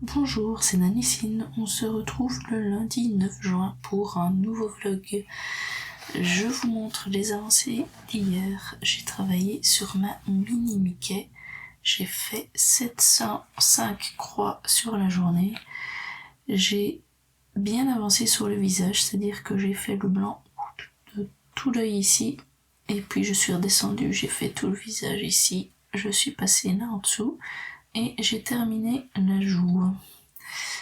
Bonjour, c'est Nanissine. On se retrouve le lundi 9 juin pour un nouveau vlog. Je vous montre les avancées d'hier. J'ai travaillé sur ma mini Mickey. J'ai fait 705 croix sur la journée. J'ai bien avancé sur le visage, c'est-à-dire que j'ai fait le blanc de tout l'œil ici. Et puis je suis redescendue, j'ai fait tout le visage ici. Je suis passée là en dessous. Et j'ai terminé la joue.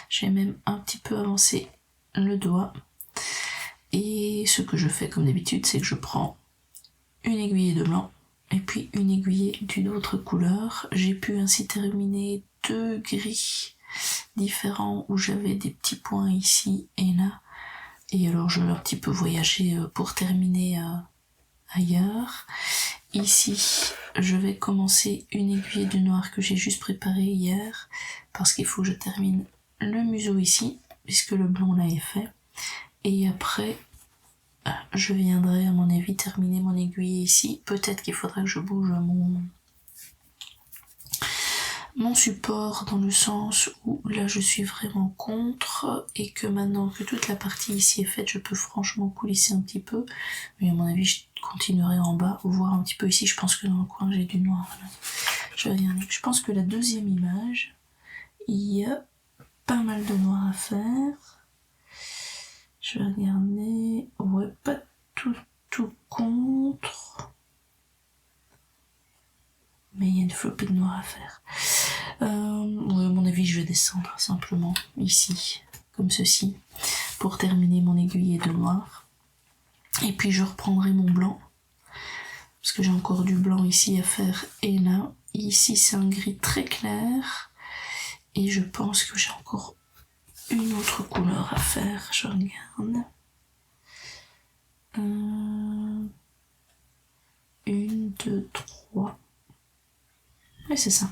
J'ai même un petit peu avancé le doigt. Et ce que je fais comme d'habitude, c'est que je prends une aiguille de blanc et puis une aiguille d'une autre couleur. J'ai pu ainsi terminer 2 gris différents où j'avais des petits points ici et là. Et alors je vais un petit peu voyager pour terminer ailleurs. Ici, je vais commencer une aiguille de noir que j'ai juste préparée hier parce qu'il faut que je termine le museau ici puisque le blanc là est fait. Et après, je viendrai à mon avis terminer mon aiguille ici. Peut-être qu'il faudra que je bouge mon support dans le sens où là je suis vraiment contre et que maintenant que toute la partie ici est faite, je peux franchement coulisser un petit peu. Mais à mon avis, je continuerai en bas, voir un petit peu ici. Je pense que dans le coin j'ai du noir. Là. Je vais regarder. Je pense que la deuxième image, il y a pas mal de noir à faire. Je vais regarder. Ouais, pas tout contre. Mais il y a une flopée de noir à faire. Ouais, à mon avis, je vais descendre simplement ici, comme ceci, pour terminer mon aiguille de noir. Et puis je reprendrai mon blanc, parce que j'ai encore du blanc ici à faire et là. Ici, c'est un gris très clair. Et je pense que j'ai encore une autre couleur à faire. Je regarde. 1, 2, 3. Ouais, c'est ça.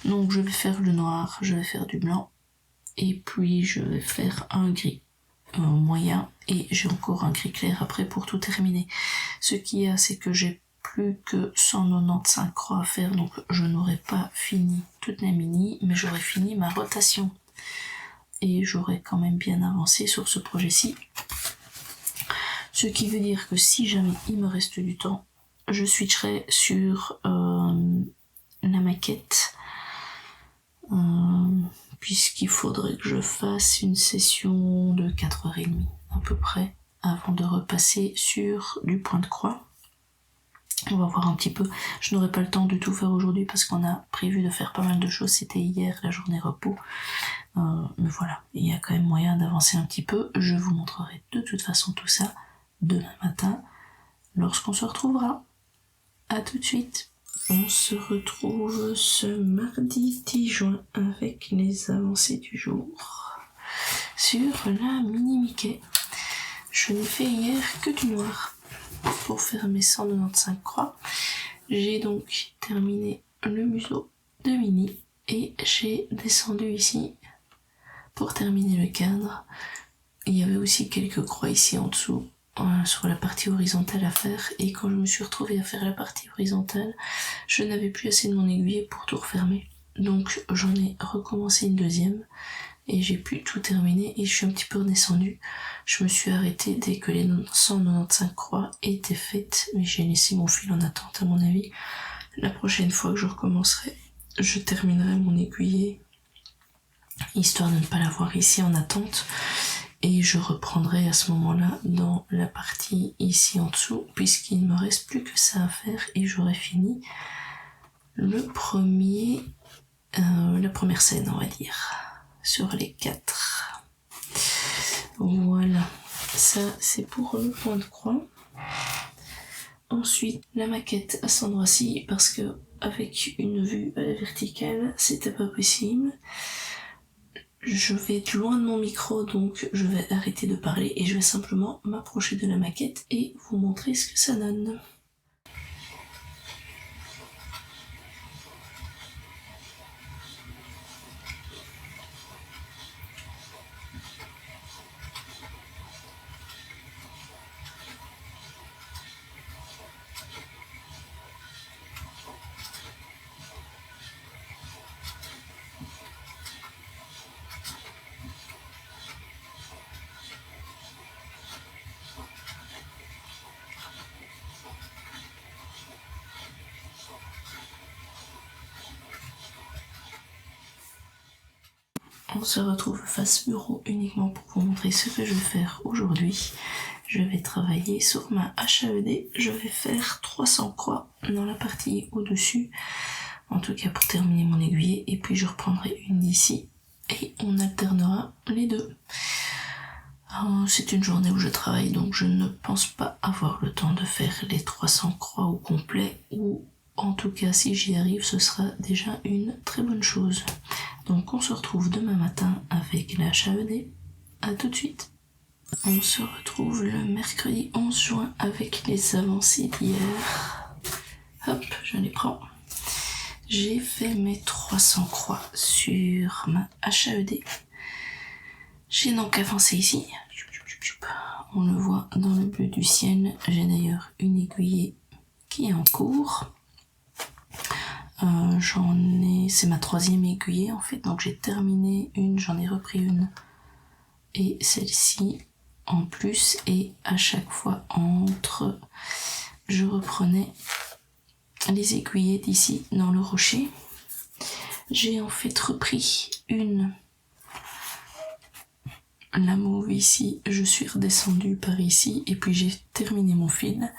Donc je vais faire le noir, je vais faire du blanc, et puis je vais faire un gris moyen, et j'ai encore un gris clair après pour tout terminer. Ce qu'il y a, c'est que j'ai plus que 195 croix à faire, donc je n'aurai pas fini toute la mini, mais j'aurai fini ma rotation. Et j'aurai quand même bien avancé sur ce projet-ci. Ce qui veut dire que si jamais il me reste du temps, je switcherai sur la maquette. Puisqu'il faudrait que je fasse une session de 4h30 à peu près avant de repasser sur du point de croix. On va voir un petit peu. Je n'aurai pas le temps de tout faire aujourd'hui parce qu'on a prévu de faire pas mal de choses. C'était hier la journée repos. Mais voilà, il y a quand même moyen d'avancer un petit peu. Je vous montrerai de toute façon tout ça demain matin lorsqu'on se retrouvera. À tout de suite. On se retrouve ce mardi 10 juin avec les avancées du jour sur la mini Mickey. Je n'ai fait hier que du noir pour faire mes 195 croix. J'ai donc terminé le museau de mini et j'ai descendu ici pour terminer le cadre. Il y avait aussi quelques croix ici en dessous sur la partie horizontale à faire, et quand je me suis retrouvée à faire la partie horizontale, je n'avais plus assez de mon aiguille pour tout refermer, donc j'en ai recommencé une deuxième et j'ai pu tout terminer et je suis un petit peu redescendue. Je me suis arrêtée dès que les 195 croix étaient faites, mais j'ai laissé mon fil en attente. À mon avis, la prochaine fois que je recommencerai, je terminerai mon aiguillé histoire de ne pas l'avoir ici en attente. Et je reprendrai à ce moment-là dans la partie ici en dessous, puisqu'il ne me reste plus que ça à faire et j'aurai fini la première scène, on va dire, sur les 4. Voilà, ça c'est pour le point de croix. Ensuite, la maquette à cet endroit-ci, parce que avec une vue à la verticale, c'était pas possible. Je vais être loin de mon micro, donc je vais arrêter de parler et je vais simplement m'approcher de la maquette et vous montrer ce que ça donne. on se retrouve face bureau uniquement pour vous montrer ce que je vais faire aujourd'hui. Je vais travailler sur ma HAED, je vais faire 300 croix dans la partie au-dessus, en tout cas pour terminer mon aiguille, et puis je reprendrai une d'ici et on alternera les deux. C'est une journée où je travaille, donc je ne pense pas avoir le temps de faire les 300 croix au complet, ou en tout cas si j'y arrive ce sera déjà une très bonne chose. Donc on se retrouve demain matin avec la HAED. À tout de suite. On se retrouve le mercredi 11 juin avec les avancées d'hier. Hop, je les prends. J'ai fait mes 300 croix sur ma HAED. J'ai donc avancé ici. On le voit dans le bleu du ciel. J'ai d'ailleurs une aiguillée qui est en cours. C'est ma 3e aiguillée en fait, donc j'ai terminé une, j'en ai repris une et celle-ci en plus, et à chaque fois je reprenais les aiguillets d'ici dans le rocher. J'ai en fait repris la mauve ici, je suis redescendue par ici et puis j'ai terminé mon fil,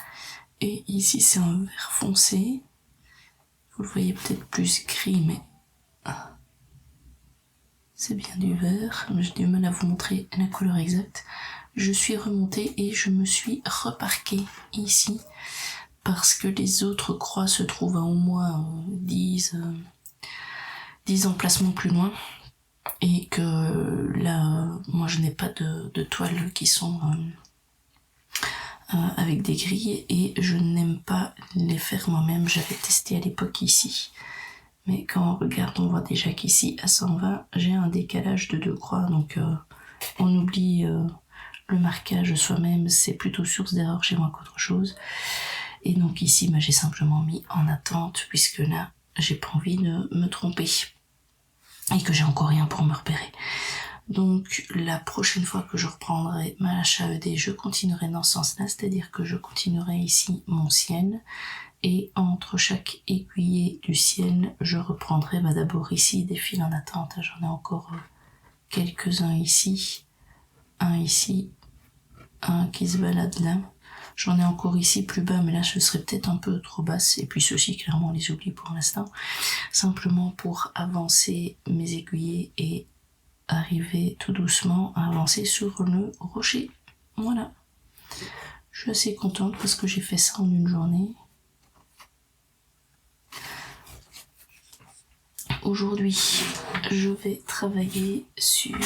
et ici c'est un vert foncé. Vous le voyez peut-être plus gris, mais c'est bien du vert. J'ai du mal à vous montrer la couleur exacte. Je suis remontée et je me suis reparquée ici parce que les autres croix se trouvent à au moins 10 emplacements plus loin, et que là, moi je n'ai pas de toiles qui sont avec des grilles, et je n'aime pas les faire moi-même. J'avais testé à l'époque ici, mais quand on regarde, on voit déjà qu'ici à 120 j'ai un décalage de 2 croix, donc on oublie le marquage soi-même, c'est plutôt source d'erreur chez moi qu'autre chose. Et donc ici j'ai simplement mis en attente, puisque là j'ai pas envie de me tromper et que j'ai encore rien pour me repérer. Donc la prochaine fois que je reprendrai ma HAED, je continuerai dans ce sens-là, c'est-à-dire que je continuerai ici mon ciel, et entre chaque aiguillé du ciel, je reprendrai d'abord ici des fils en attente. J'en ai encore quelques-uns ici, un qui se balade là. J'en ai encore ici plus bas, mais là je serais peut-être un peu trop basse, et puis ceux-ci clairement on les oublie pour l'instant, simplement pour avancer mes aiguillés et arriver tout doucement à avancer sur le rocher. Voilà. Je suis assez contente parce que j'ai fait ça en une journée. Aujourd'hui, je vais travailler sur...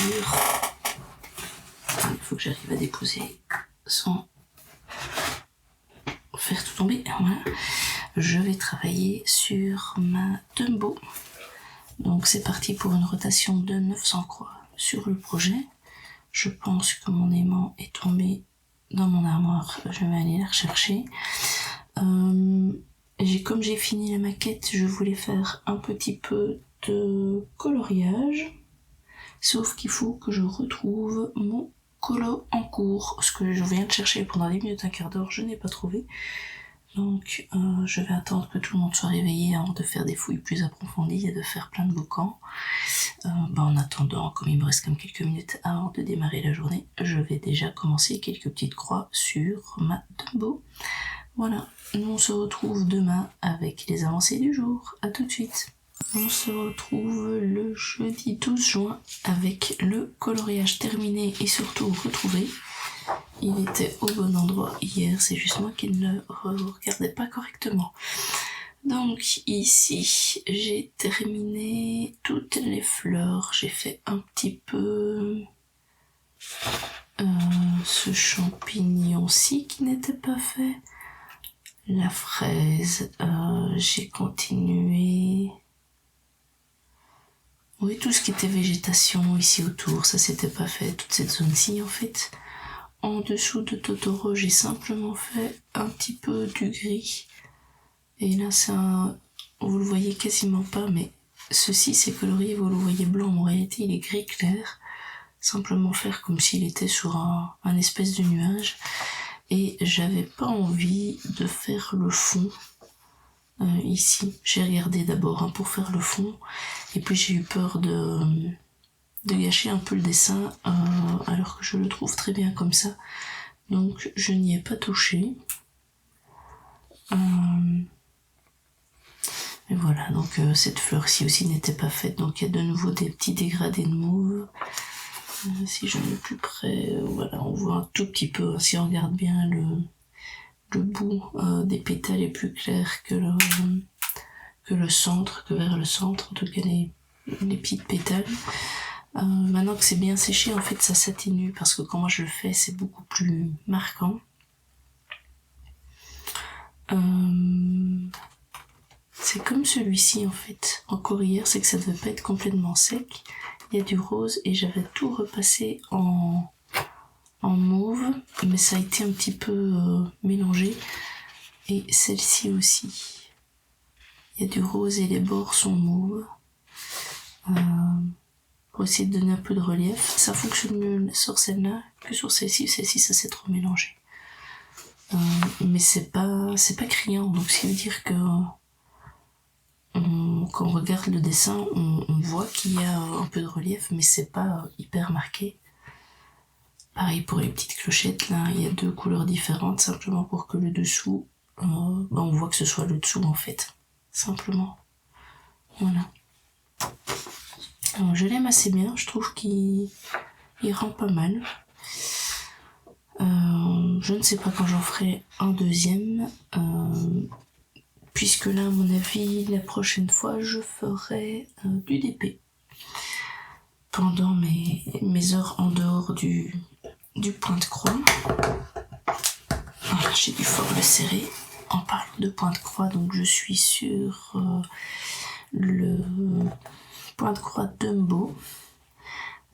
Il faut que j'arrive à déposer sans faire tout tomber. Voilà. Je vais travailler sur ma Dumbo. Donc c'est parti pour une rotation de 900 croix sur le projet. Je pense que mon aimant est tombé dans mon armoire, je vais aller la rechercher. Comme j'ai fini la maquette, je voulais faire un petit peu de coloriage, sauf qu'il faut que je retrouve mon colo en cours, ce que je viens de chercher pendant 10 minutes, un quart d'heure, je n'ai pas trouvé. Donc je vais attendre que tout le monde soit réveillé avant de faire des fouilles plus approfondies et de faire plein de boucans. En attendant, comme il me reste comme quelques minutes avant de démarrer la journée, je vais déjà commencer quelques petites croix sur ma Dumbo. Voilà, nous on se retrouve demain avec les avancées du jour. À tout de suite. On se retrouve le jeudi 12 juin avec le coloriage terminé et surtout retrouvé. Il était au bon endroit hier, c'est juste moi qui ne le regardais pas correctement. Donc ici, j'ai terminé toutes les fleurs. J'ai fait un petit peu ce champignon-ci qui n'était pas fait. La fraise, j'ai continué. Oui, tout ce qui était végétation ici autour, ça s'était pas fait, toute cette zone-ci en fait. En dessous de Totoro, j'ai simplement fait un petit peu du gris. Et là, vous le voyez quasiment pas, mais ceci c'est colorié, vous le voyez blanc, en réalité il est gris clair. Simplement faire comme s'il était sur un espèce de nuage. Et j'avais pas envie de faire le fond ici. J'ai regardé d'abord pour faire le fond, et puis j'ai eu peur de gâcher un peu le dessin, alors que je le trouve très bien comme ça. Donc je n'y ai pas touché. Et voilà, donc cette fleur-ci aussi n'était pas faite, donc il y a de nouveau des petits dégradés de mauve. Si je mets plus près, voilà, on voit un tout petit peu, si on regarde bien, le bout des pétales est plus clair que le centre, que vers le centre, en tout cas les petites pétales. Maintenant que c'est bien séché, en fait ça s'atténue, parce que quand moi je le fais, c'est beaucoup plus marquant. C'est comme celui-ci en fait, encore hier, c'est que ça devait pas être complètement sec. Il y a du rose et j'avais tout repassé en mauve, mais ça a été un petit peu mélangé. Et celle-ci aussi. Il y a du rose et les bords sont mauves. Pour essayer de donner un peu de relief. Ça fonctionne mieux sur celle-là que sur celle-ci. Celle-ci, ça s'est trop mélangé. Mais c'est pas criant, donc ça veut dire que quand on regarde le dessin, on voit qu'il y a un peu de relief, mais c'est pas hyper marqué. Pareil pour les petites clochettes, là, il y a 2 couleurs différentes, simplement pour que le dessous, on voit que ce soit le dessous en fait. Simplement. Voilà. Alors, je l'aime assez bien, je trouve qu'il rend pas mal. Je ne sais pas quand j'en ferai un deuxième, puisque là, à mon avis, la prochaine fois, je ferai du DP. Pendant mes heures en dehors du point de croix. Voilà, j'ai dû fort le serrer. En parlant de point de croix, donc je suis sur le point de croix Dumbo.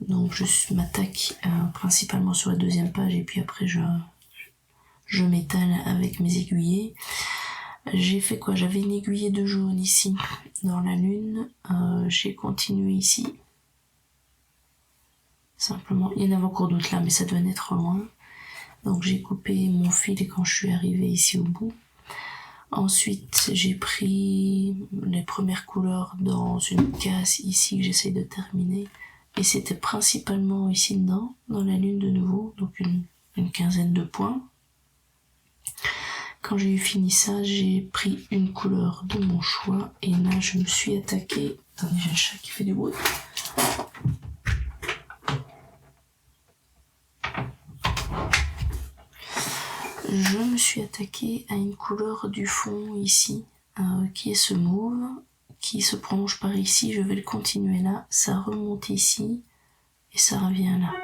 Donc je m'attaque principalement sur la deuxième page et puis après je m'étale avec mes aiguillets. J'ai fait quoi? J'avais une aiguillée de jaune ici dans la lune. J'ai continué ici. Simplement, il y en avait encore d'autres là, mais ça devenait trop loin. Donc j'ai coupé mon fil quand je suis arrivée ici au bout. Ensuite, j'ai pris les premières couleurs dans une case ici que j'essaye de terminer. Et c'était principalement ici dedans, dans la lune de nouveau, donc une quinzaine de points. Quand j'ai eu fini ça, j'ai pris une couleur de mon choix et là je me suis attaquée. Attendez, j'ai un chat qui fait du bruit. Je me suis attaquée à une couleur du fond ici, qui est ce mauve, qui se prolonge par ici. Je vais le continuer là, ça remonte ici et ça revient là.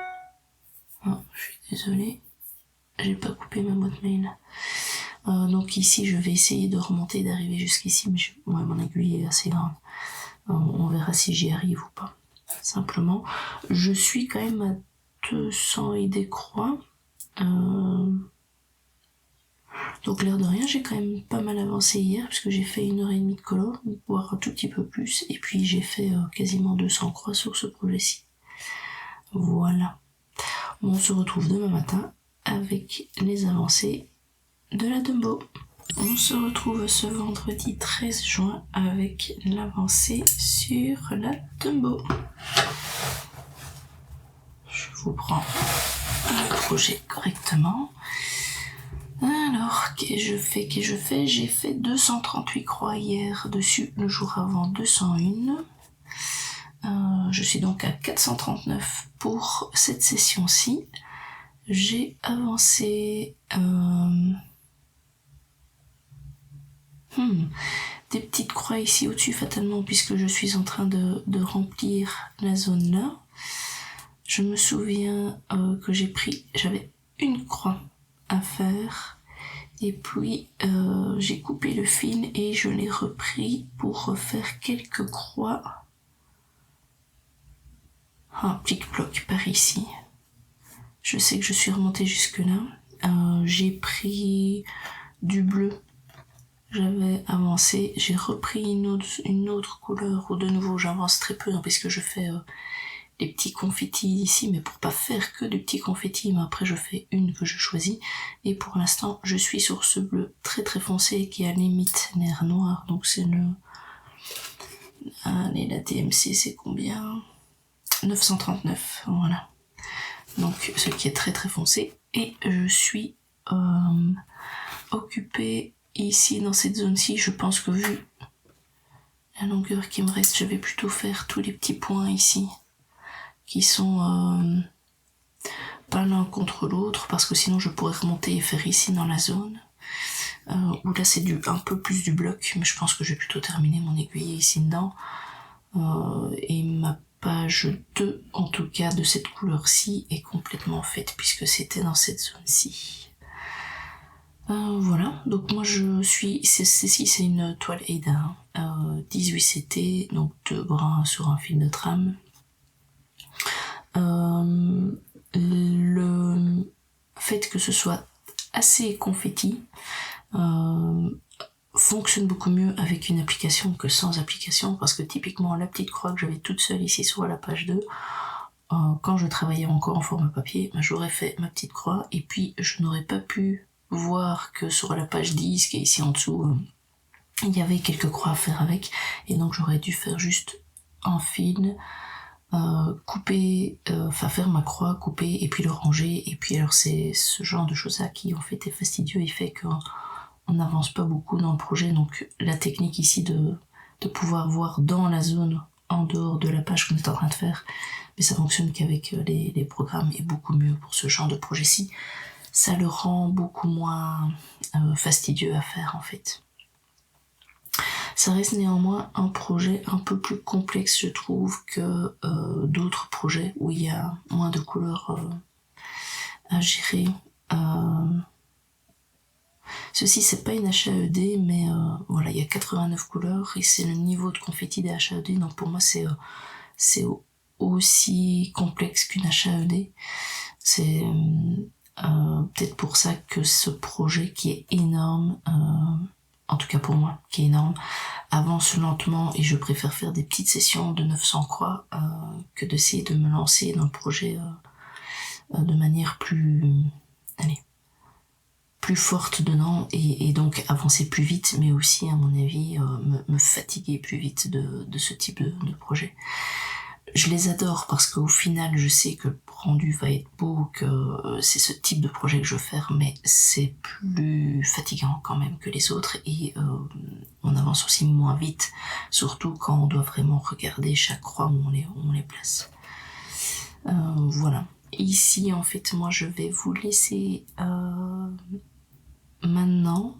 Oh, je suis désolée, j'ai pas coupé ma boîte mail. Donc ici, je vais essayer de remonter et d'arriver jusqu'ici, mais mon aiguille est assez grande. On verra si j'y arrive ou pas. Simplement, je suis quand même à 200 et des croix. Donc l'air de rien, j'ai quand même pas mal avancé hier, puisque j'ai fait 1h30 de color, voire un tout petit peu plus, et puis j'ai fait quasiment 200 croix sur ce projet-ci. Voilà. On se retrouve demain matin avec les avancées de la Dumbo. On se retrouve ce vendredi 13 juin avec l'avancée sur la Dumbo. Je vous prends le projet correctement. Alors, qu'ai-je fait? J'ai fait 238 croix hier dessus, le jour avant 201. Je suis donc à 439 pour cette session-ci. J'ai avancé des petites croix ici au-dessus fatalement puisque je suis en train de remplir la zone là. Je me souviens que j'avais une croix à faire et puis j'ai coupé le fil et je l'ai repris pour refaire quelques croix. Un petit bloc par ici. Je sais que je suis remontée jusque là. J'ai pris du bleu. J'avais avancé, j'ai repris une autre couleur où de nouveau j'avance très peu, hein, puisque je fais des petits confettis ici, mais pour pas faire que des petits confettis, mais après je fais une que je choisis, et pour l'instant je suis sur ce bleu très très foncé qui a limite l'air noir, donc c'est le... Allez, la TMC c'est combien? 939, voilà. Donc ce qui est très très foncé. Et je suis occupée ici dans cette zone-ci. Je pense que vu la longueur qui me reste, je vais plutôt faire tous les petits points ici qui sont pas l'un contre l'autre, parce que sinon je pourrais remonter et faire ici dans la zone. Où là c'est un peu plus du bloc, mais je pense que je vais plutôt terminer mon aiguille ici dedans. Et ma page 2, en tout cas de cette couleur-ci, est complètement faite puisque c'était dans cette zone-ci. Voilà, donc moi je suis, ceci c'est une toile Aida, 18 CT, donc 2 brins sur un fil de trame. Le fait que ce soit assez confetti fonctionne beaucoup mieux avec une application que sans application, parce que typiquement la petite croix que j'avais toute seule ici sur la page 2, quand je travaillais encore en format papier, j'aurais fait ma petite croix et puis je n'aurais pas pu voir que sur la page 10 qui est ici en dessous, il y avait quelques croix à faire avec, et donc j'aurais dû faire juste un fil, couper, faire ma croix, couper et puis le ranger, et puis alors c'est ce genre de choses là qui en fait est fastidieux et fait qu'on n'avance pas beaucoup dans le projet. Donc la technique ici de pouvoir voir dans la zone en dehors de la page qu'on est en train de faire, mais ça fonctionne qu'avec les programmes, et beaucoup mieux pour ce genre de projet-ci. Ça le rend beaucoup moins fastidieux à faire en fait. Ça reste néanmoins un projet un peu plus complexe, je trouve, que d'autres projets où il y a moins de couleurs à gérer. Ceci, c'est pas une HAED, mais voilà, il y a 89 couleurs et c'est le niveau de confetti des HAED, donc pour moi c'est aussi complexe qu'une HAED. C'est peut-être pour ça que ce projet qui est énorme, en tout cas pour moi, qui est énorme, avance lentement, et je préfère faire des petites sessions de 900 croix que d'essayer de me lancer dans le projet de manière plus forte dedans, et donc avancer plus vite, mais aussi à mon avis me fatiguer plus vite de ce type de projet. Je les adore parce qu'au final je sais que le rendu va être beau, que c'est ce type de projet que je veux faire, mais c'est plus fatigant quand même que les autres, et on avance aussi moins vite, surtout quand on doit vraiment regarder chaque croix où on les place. Voilà. Ici en fait moi je vais vous laisser maintenant,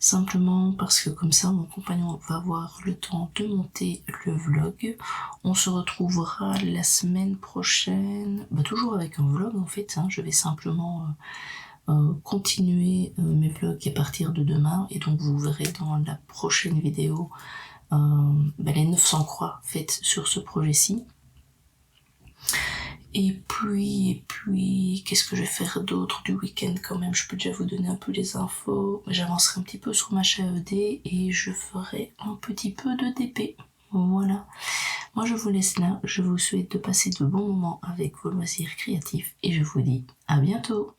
simplement parce que comme ça mon compagnon va avoir le temps de monter le vlog. On se retrouvera la semaine prochaine, toujours avec un vlog en fait, je vais simplement continuer mes vlogs à partir de demain, et donc vous verrez dans la prochaine vidéo les 900 croix faites sur ce projet-ci. Et puis, qu'est-ce que je vais faire d'autre du week-end quand même? Je peux déjà vous donner un peu les infos. J'avancerai un petit peu sur ma HAED et je ferai un petit peu de DP. Voilà. Moi, je vous laisse là. Je vous souhaite de passer de bons moments avec vos loisirs créatifs et je vous dis à bientôt.